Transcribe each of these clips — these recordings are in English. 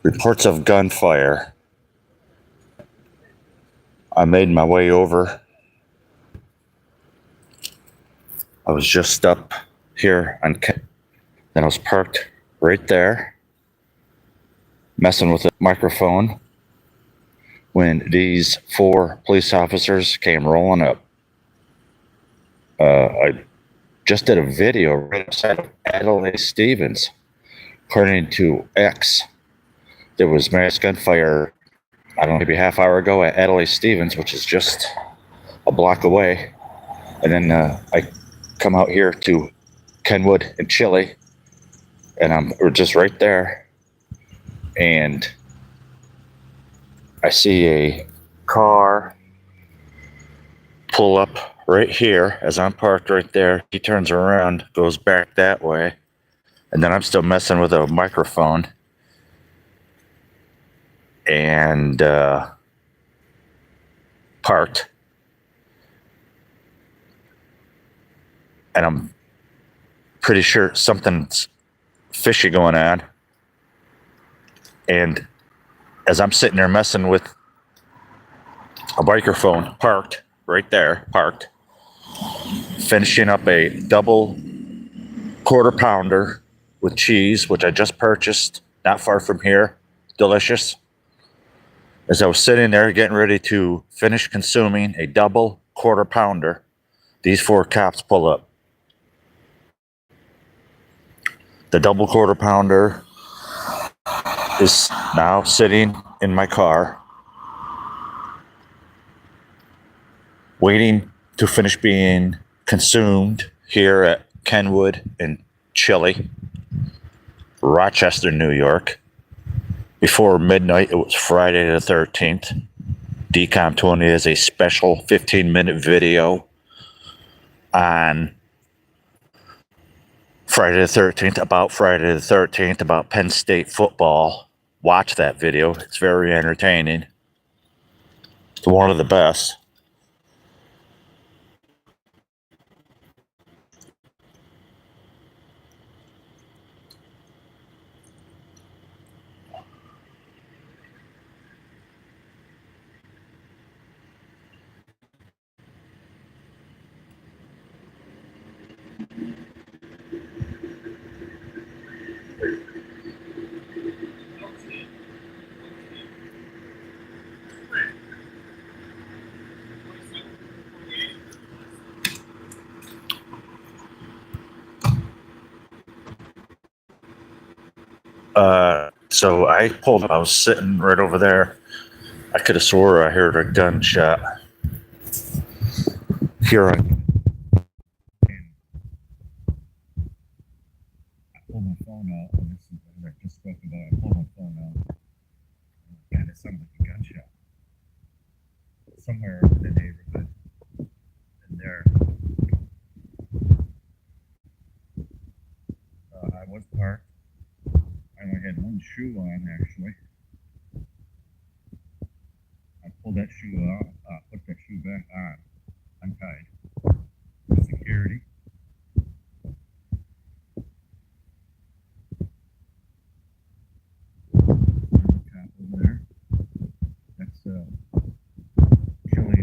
Reports of gunfire. I made my way over. I was just up here on, then I was parked right there, messing with the microphone, when these 4 police officers came rolling up. I just did a video right outside of Adelaide Stevens. According to X, there was mass gunfire, I don't know, maybe a half hour ago at Adelaide Stevens, which is just a block away. And then I come out here to Kenwood and Chile, and we're just right there. And I see a car pull up right here as I'm parked right there. He turns around, goes back that way, and then I'm still messing with a microphone. And parked. And I'm pretty sure something's fishy going on. And as I'm sitting there messing with a microphone, parked right there, finishing up a double quarter pounder with cheese, which I just purchased not far from here. Delicious. As I was sitting there getting ready to finish consuming a double quarter pounder, these 4 cops pull up. The double quarter pounder is now sitting in my car, waiting to finish being consumed here at Kenwood in Chile, Rochester, New York. Before midnight, it was Friday the 13th. DCOM 20 is a special 15-minute video on Friday the 13th, about Penn State football. Watch that video. It's very entertaining. It's one of the best. So I pulled up. I was sitting right over there. I could have swore I heard a gunshot. Here I pulled my phone out. And this is what I just spoke about. I pulled my phone out. And it sounded like a gunshot. Somewhere in the neighborhood. And there. I was parked. I only had one shoe on, actually. I pulled that shoe out, put that shoe back on, untied. Security. Cop over there. That's Chile.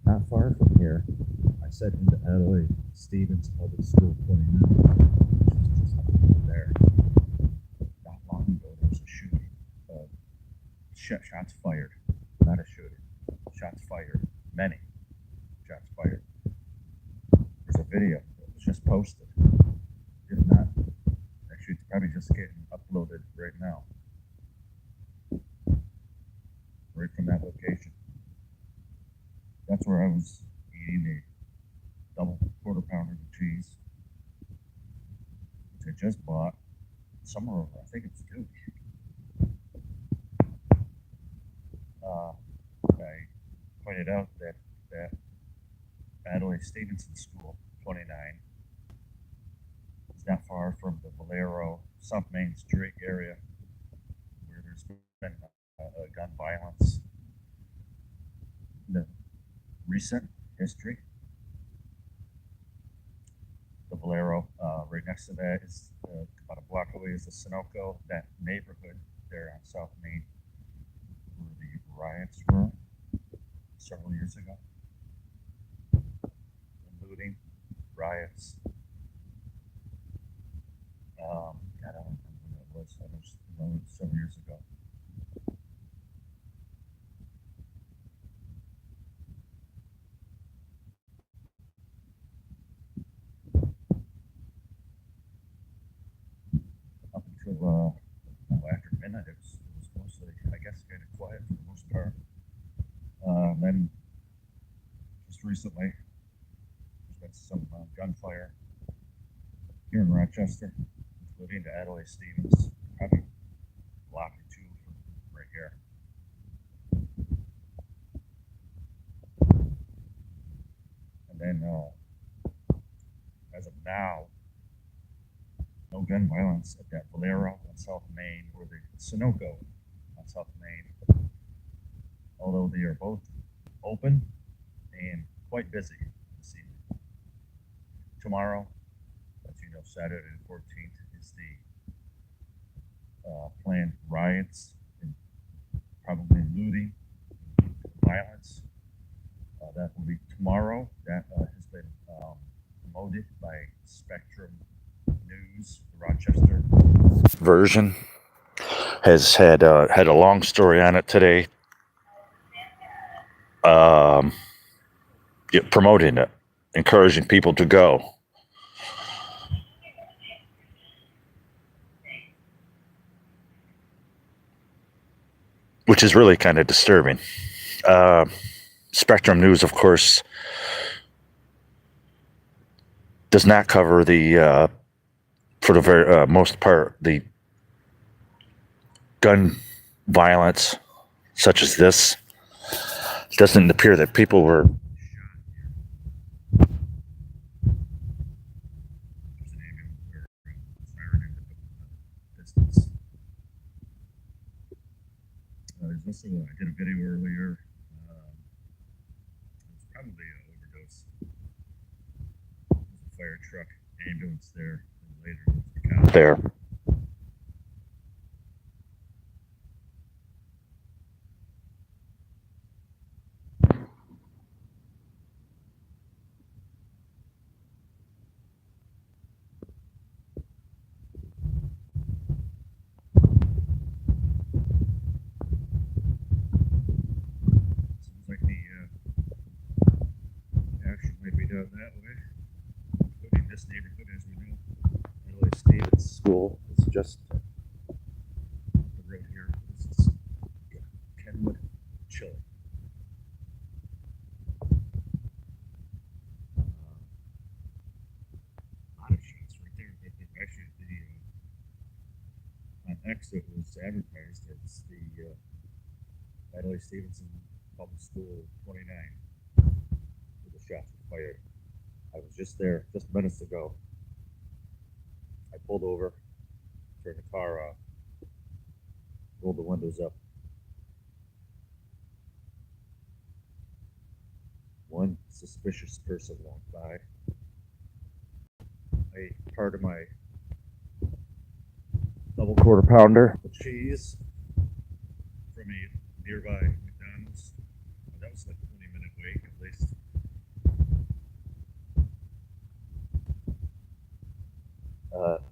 Not far from here. I said into Adelaide Stevens Public School 29, which is just there. Not long ago, there was a shooting. Shots fired. Not a shooting. Shots fired. Many shots fired. There's a video that was just posted. If not, actually, it's probably just getting uploaded right now. Right from that location. That's where I was eating a double quarter pounder of cheese, which I just bought somewhere over, I think it's due. I pointed out that Adelaide Stevenson School 29 is not far from the Valero South Main Street area, where there's been gun violence in the recent history. The Valero Right next to that is about a block away is the Sunoco, that neighborhood there on South Main, where the riots were several years ago. Looting, riots. God, I don't remember when that was. I know it was several years ago. Up until after midnight, it was mostly, I guess, kind of quiet for the most part. Then, just recently, there's been some gunfire here in Rochester, including to Adelaide Stevens, probably a block or two from right here. And then, as of now, no gun violence at that Valero on South Main or the Sunoco on South Main, although they are both open and quite busy this evening. Tomorrow, as you know, Saturday the 14th is the planned riots and probably looting, violence. That will be tomorrow. That has been promoted by Spectrum News, the Rochester version has had a long story on it today, promoting it, encouraging people to go. Which is really kind of disturbing. Spectrum News, of course, does not cover the, for the very most part, the gun violence such as this. It doesn't appear that people were there's also, I did a video earlier. It was probably an overdose. There's a fire truck, ambulance there, and later the cop there. Seems like the action might be done that way, including this neighborhood, as we know. Adelaide Stevens School is just the road here. This is Kenwood, Chile. A lot of shots right there. Actually, on X it was advertised as the Adelaide Stevenson Public School 29, where the shots were fired. I was just there just minutes ago. I pulled over, turned the car off, rolled the windows up. One suspicious person walked by. I ate part of my double quarter pounder with cheese from a nearby McDonald's. That was like a 20-minute wait at least.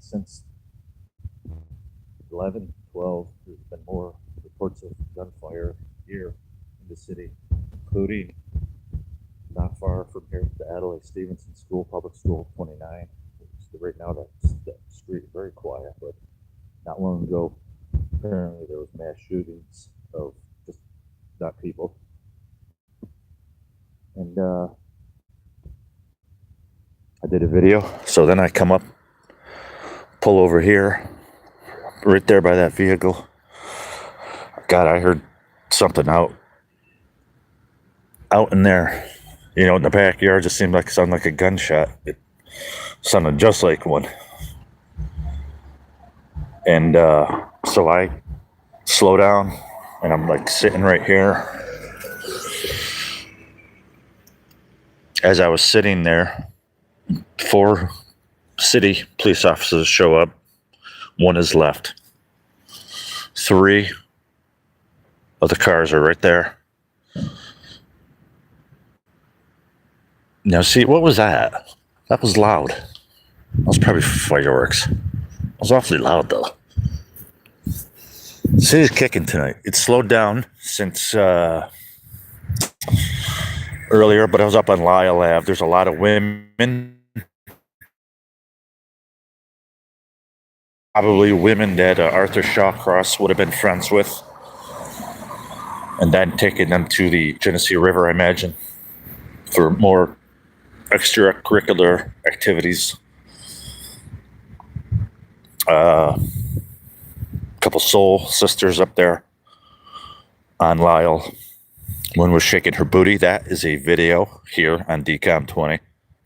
Since 11/12, there's been more reports of gunfire here in the city, including not far from here, the Adelaide Stevenson School, Public School 29. Right now, that street is very quiet, but not long ago, apparently there was mass shootings of just not people. And I did a video, so then I come up, pull over here, right there by that vehicle. God, I heard something out in there, you know, in the backyard. Just sounded like a gunshot. It sounded just like one. And so I slow down, and I'm like sitting right here. As I was sitting there, 4 city police officers show up. One is left. 3 of the cars are right there. Now, see, what was that? That was loud. That was probably fireworks. It was awfully loud, though. The city's kicking tonight. It's slowed down since earlier, but I was up on Lyle Ave. There's a lot of women. Probably women that Arthur Shawcross would have been friends with. And then taking them to the Genesee River, I imagine, for more extracurricular activities. Couple soul sisters up there on Lyle. One was shaking her booty. That is a video here on DCOM 20.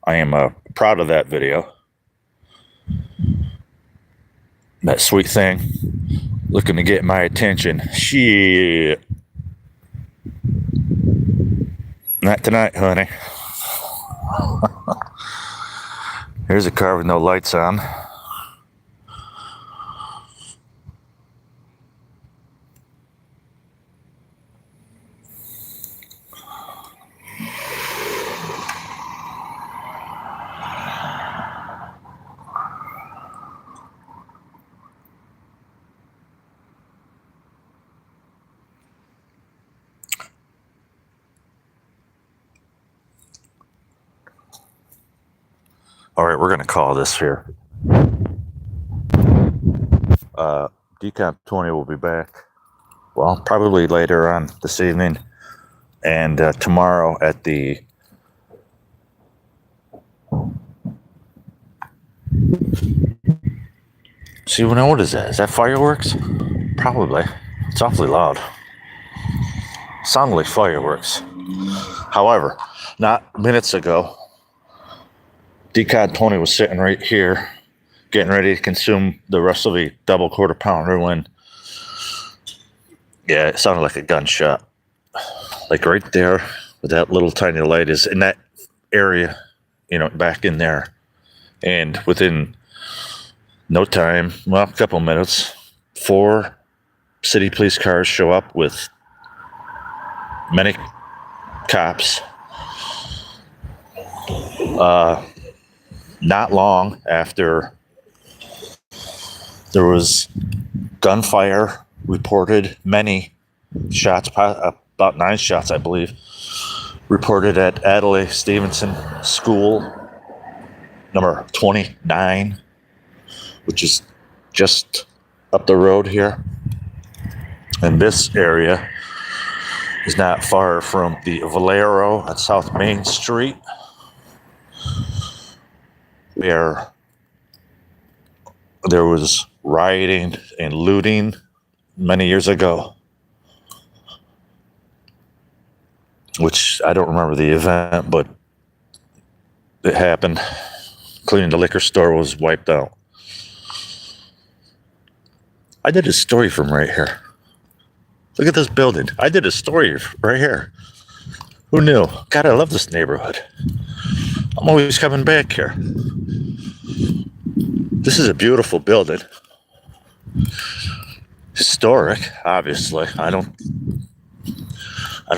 I am proud of that video. That sweet thing looking to get my attention. Shit. Not tonight, honey. Here's a car with no lights on. All right, we're going to call this here. DCOM 20 will be back. Well, probably later on this evening and tomorrow at the see, what is that? Is that fireworks? Probably. It's awfully loud. Sounded like fireworks. However, not minutes ago, DCOM 20 was sitting right here, getting ready to consume the rest of the double quarter pounder when, yeah, it sounded like a gunshot. Like right there, with that little tiny light is in that area, back in there. And within no time, well, a couple minutes, 4 city police cars show up with many cops. Not long after, there was gunfire reported, many shots, about 9 shots, I believe, reported at Adelaide Stevenson School, number 29, which is just up the road here. And this area is not far from the Valero on South Main Street, where there was rioting and looting many years ago, which I don't remember the event, but it happened. Including the liquor store was wiped out. I did a story from right here. Look at this building. I did a story right here. Who knew? God, I love this neighborhood. I'm always coming back here. This is a beautiful building. Historic, obviously. I don't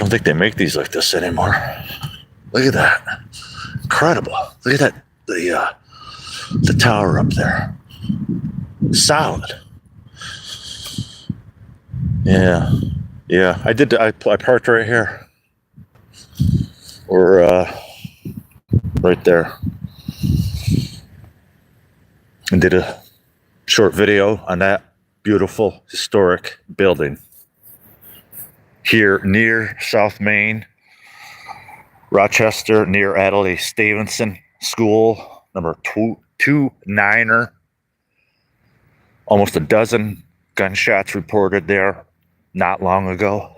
think they make these like this anymore. Look at that. Incredible. Look at that, the tower up there. Solid. Yeah. I parked right here. Or right there. And did a short video on that beautiful historic building here near South Main, Rochester, near Adelaide Stevenson School, number 29er. Almost a dozen gunshots reported there not long ago.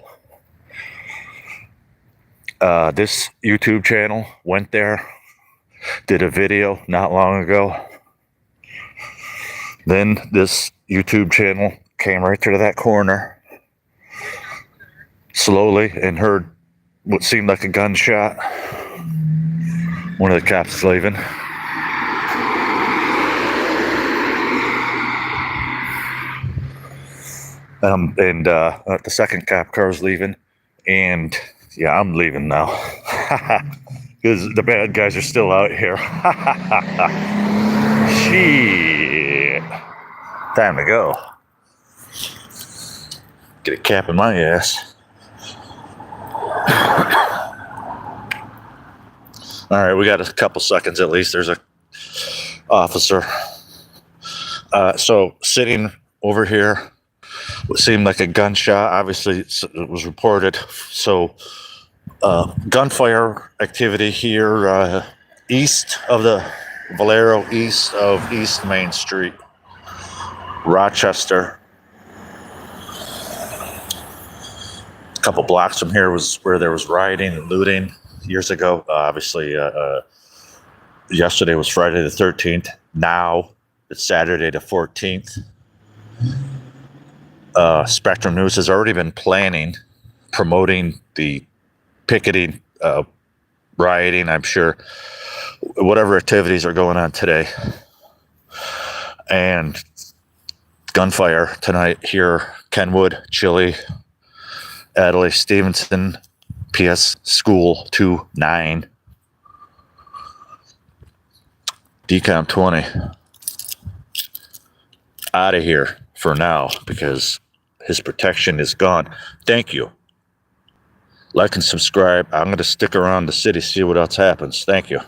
This YouTube channel went there, did a video not long ago. Then this YouTube channel came right to that corner slowly and heard what seemed like a gunshot. One of the cops was leaving. And the second cop car is leaving, and yeah, I'm leaving now because the bad guys are still out here. Shit, time to go. Get a cap in my ass. All right, we got a couple seconds at least. There's a officer. So sitting over here, what seemed like a gunshot. Obviously, it was reported. So gunfire activity here east of the Valero, east of East Main Street, Rochester. A couple blocks from here was where there was rioting and looting years ago. Obviously, yesterday was Friday the 13th. Now it's Saturday the 14th. Spectrum News has already been promoting the picketing, rioting, I'm sure, whatever activities are going on today. And gunfire tonight here, Kenwood, Chile, Adelaide Stevenson, PS School 29, Decom 20. Out of here for now because his protection is gone. Thank you. Like and subscribe. I'm going to stick around the city, see what else happens. Thank you.